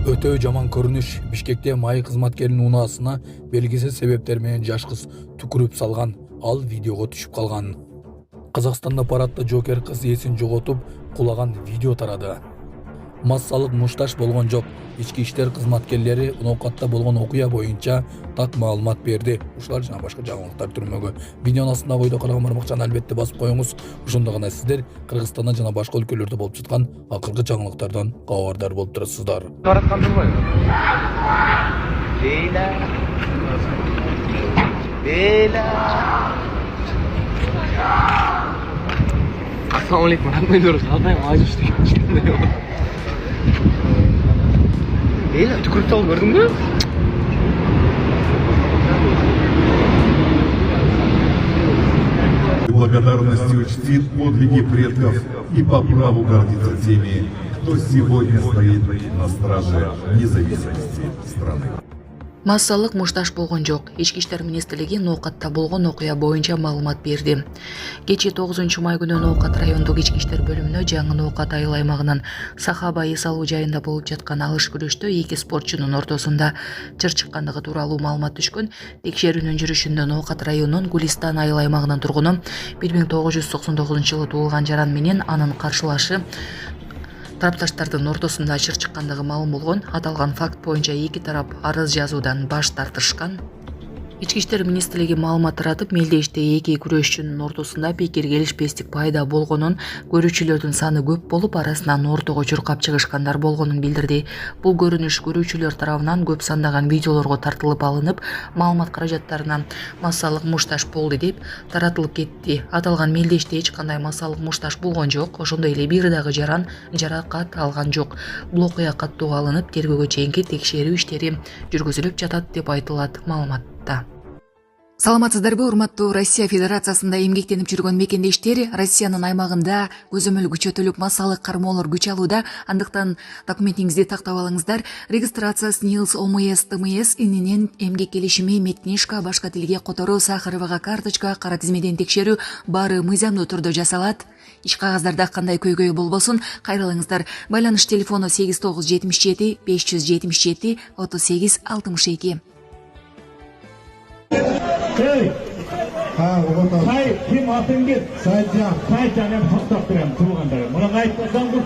Өтө жаман көрүнүш. Бишкекте майы кызматкеринин унаасына белгисиз себептер менен жаш кыз түкүрүп салган. Ал видеого түшүп калган. Казакстанда парадда жокер кыз эсин жоготуп кулаган видео тарады. Массалык мушташ болгон жок. Ички иштер кызматкерлери ноокатта болгон окуя боюнча так маалымат берди. Ушулар жана башка жаңылыктар түрмөгө. Видеонун астындагы ойдо караган бармакчаны албетте басып коюңуз. Ошондо гана сиздер Кыргызстанда жана башка өлкөлөрдө болуп жаткан акыркы жаңылыктардан кабардар болуп турасыздар. Бараткан турбайбы? Лейла. Лейла. Assalomu alaykum. Rahmat ko'rasiz. Adayım ajib ishlayapti. Leyla, tükürüp sal gördün mü? Благодарностью чтит подвиги предков и по праву гордится теми, кто сегодня стоит на страже независимости страны. Массалык мушташ болгон жок. Ички иштер министрлиги ноокатта болгон окуя боюнча маалымат берди. Кечээ 9 май күнү Ноокат райондук ички иштер бөлүмүнө жаңы Ноокат айыл аймагынын Сахаба эс алуу жайында болуп жаткан алыш күрөштө эки спортчунун ортосунда чыр чыккандыгы тууралуу маалымат түшкөн. Текшерүүнүн жүрүшүндө Ноокат районунун Гулистан айыл аймагынын тургуну 1999-жылы туулган жаран менен анын каршылашы тарапташтардын ортосунда чыр чыккандыгы маалым болгон. Аталган факт боюнча эки тарап арыз жазуудан баш тартышкан. Ички иштер министрлиги маалымат таратып, мелдеште эки күрөшчүнүн ортосунда пикир келишпестик пайда болгонун, көрүүчүлөрдүн саны көп болуп, арасынан ортого чуркап чыгышкандар болгонун билдирди. Бул көрүнүш көрүүчүлөр тарабынан көп сандаган видеолорго тартылып алынып, маалымат каражаттарына массалык мушташ болду деп таратылып кетти. Аталган мелдеште эч кандай массалык мушташ болгон жок. Ошондой эле бир дагы жаран жаракат алган жок. Бул окуя каттуу алынып, тергөөгө чейинки текшерүү иштери жүргүзүлүп жатат деп айтылат маалыматта. Саламатсыздарбы, урматтуу Россия Федерациясында эмгектенип жүргөн мекендештер? Россиянын аймагында көзөмөл күчөтүлүп, массалык кармоолор күч алууда. Андыктан документиңизди тактап алыңыздар. Регистрация СНИЛС, ОМС, ТМС ининен эмгек келишими, меткнижка, башка тилге которуу, Сахаровага карточка, кара тизмеден текшерүү баары мыйзамдуу түрдө жасалат. Иш кагаздарда кандай көйгөй болбосун, кайрылыңыздар. Байланыш телефону 8977 577 38 62. Hey! Say, kim atın git? Saycan. Saycan hem toktap duram, tuğandarım. Buna aytmadan bu.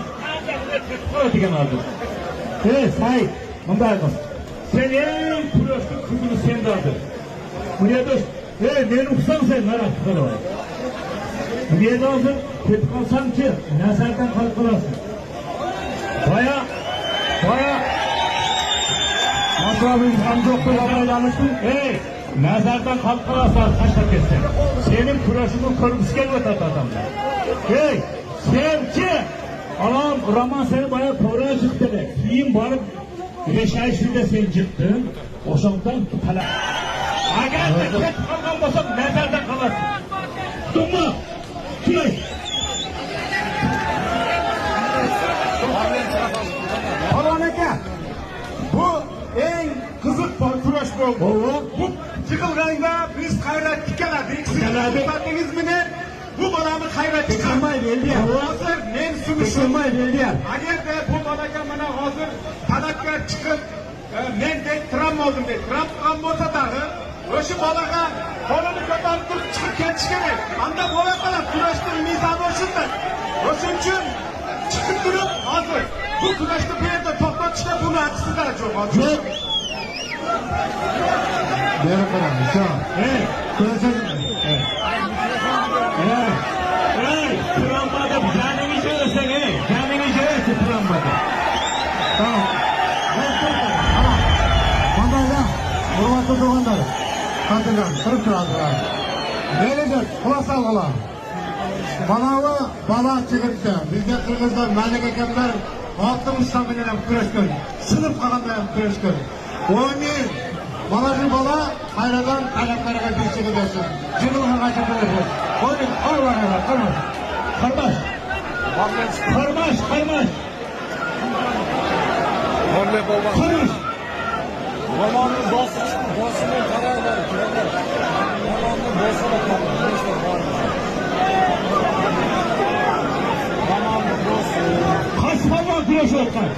Koy diken aldım. Hey, say, mınday kız. Sen en kuruşlu kızını sen de aldın. Buraya dur. Hey, beni uksan sen, merak var. Buraya da aldın, kötü kalsan ki, nazardan kalkılasın. Baya. Masrafın hamzokluğa baylanıştın. Hey! Nazardan kalkılasın, taşla kesin. Senin kuruşunu körmüş gelmedi adamlar. Hey! Sen ki! Alam, Raman seni baya koruya çıktı de. Kiyim varıp, reşayişinde sen çıktın. Oşandan tala. Agar da ket kalkan bolsam, nazardan kalasın. Tutma! Tülay! Havaneke! Bu en kızık kuraş oldu. Bu çıkılganda biz hayrat tikeladik. Siz anladınız mı ne? Bu balamı hayrat çıkarmayı belli. Hazır men sunuşulmayı belli. Agar de bu balaga bana hazır tadakka çıkıp men de tram oldum de. Tram kan bolsa dağı o'sha balaga qo'lini ko'tarib turib chiqib ketish kerak. Anda bo'la qoladi. Kurashning mezoni o'shunday. O'shuning uchun chiqib turib hozir bu kurashni bu yerda to'xtatishga buni aksida yo'q. Beri qarang, shu. Ko'rasiz. Tramvayda janingiz o'lsang, janingiz o'lsa tramvayda. Tamam. Mana, hurmatli do'stlar, qanday turib turadilar. Manager, xulosa qilinglar. Manavi bala chigirtdi. Bizga Qirg'izlar Malik akamlar 60 ta bilan kurashgan. Sinib qolganda ham kurashgan. O'yin mana shu bola hayradan talablarga tekshirib bersin. Jibulga chiqib qo'ying. Olvaralar, qilmas. Qarmash. O'rle bo'lgan. Qarash. Romanning bosini qaranglar. Romanning bosini qaranglar. Romanning bosi. Qasfama kurashayotgan.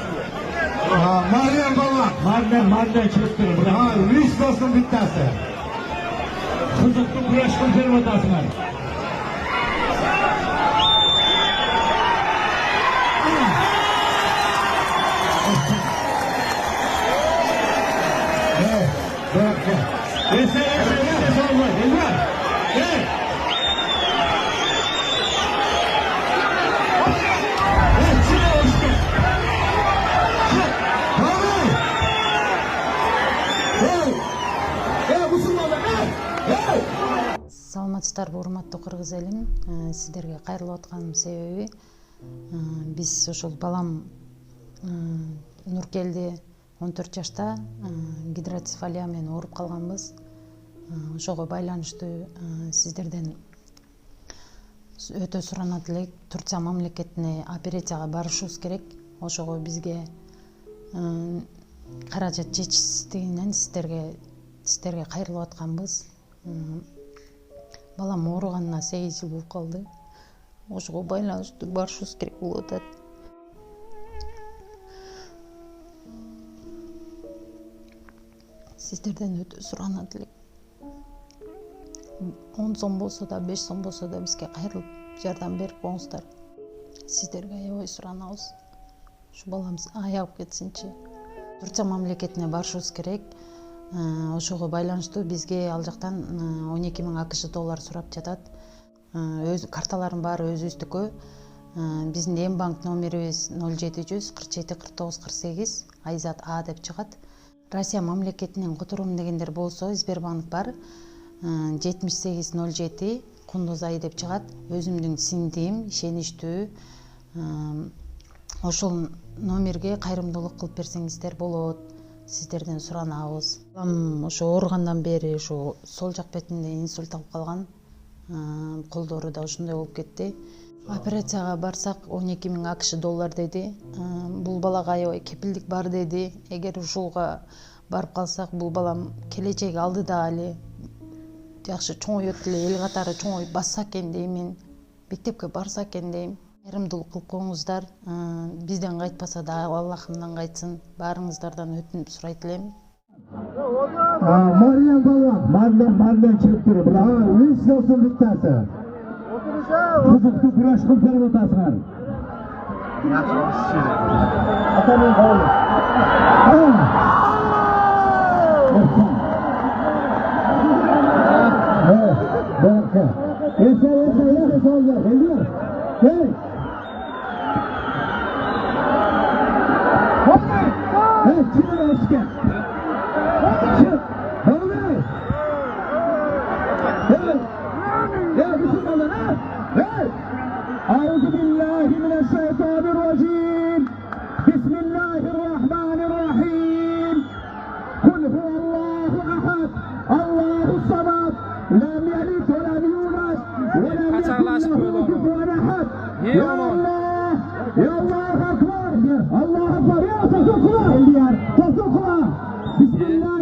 Meryem baba. Marden çıkıp durun. Ha, risk olsun bittası. Kızıklı kuraş konservatasılar. Саламатсыздарбы, урматтуу кыргыз элим. Сиздерге кайрылып атканымдын себеби биз ошол балам Нуркелди 14 жашта гидроцефалия менен ооруп калганбыз. Ошого байланыштуу сиздерден өтө суранат элек. Турция мамлекетине операцияга барышыбыз керек. Ошого бизге каражат жетишсиздигинен сиздерге кайрылып атканбыз. Балам ооруганына 8 жыл болуп калды. Ошого байланыштуу барышыбыз керек болуп атат. Сиздерден өтө суранат элек. 10 сом болсо да, 5 сом болсо да бизге кайрылып жардам берип коңуздар. Сиздерге аябай суранабыз. Ушу баламыз аягып кетсинчи. Турция мамлекетине барышыбыз керек. Ошого байланыштуу бизге ал жактан 12 000 АКШ доллар сурап жатат. Өз карталарым баары өзүбүздүкү. Биздин эм банк номерибиз 0700 47 49 48 Айзат А деп чыгат. Россия мамлекетинен которуум дегендер болсо Сбербанк бар. 7807 Кундузай деп чыгат. Өзүмдүн сиңдим, ишеничтүү. Ошол номерге кайрымдуулук кылып берсеңиздер болот. Сиздерден суранабыз. Ошо ооругандан бери ошо сол жак бетинде инсульт алып калган. Колдору да ушундай болуп кетти. Операцияга барсак 12 000 АКШ доллар деди. Бул балага аябай кепилдик бар деди. Эгер ушулга барып калсак, бул балам келечеги алдыда эле жакшы чоңойот эле, эл катары чоңоюп басса экен деймин. Мектепке барса экен дейм. Кайрымдуулук кылып коңуздар. Бизден кайтпаса да Аллахымдан кайтсын. Баарыңыздардан өтүнүп сурайт элем. Meryem baba. Marden çıkıp durun. Risk olsun bittası. Kızıklı kuraş konservatasılar. Atamın oğlu. أعوذ بالله من الشيطان الرجيم بسم الله الرحمن الرحيم قل هو الله أحد الله الصمد لم يلد ولم يولد ولم يكن له كفوا أحد يا الله يا الله أكبر الله أكبر يا تصدق بسم الله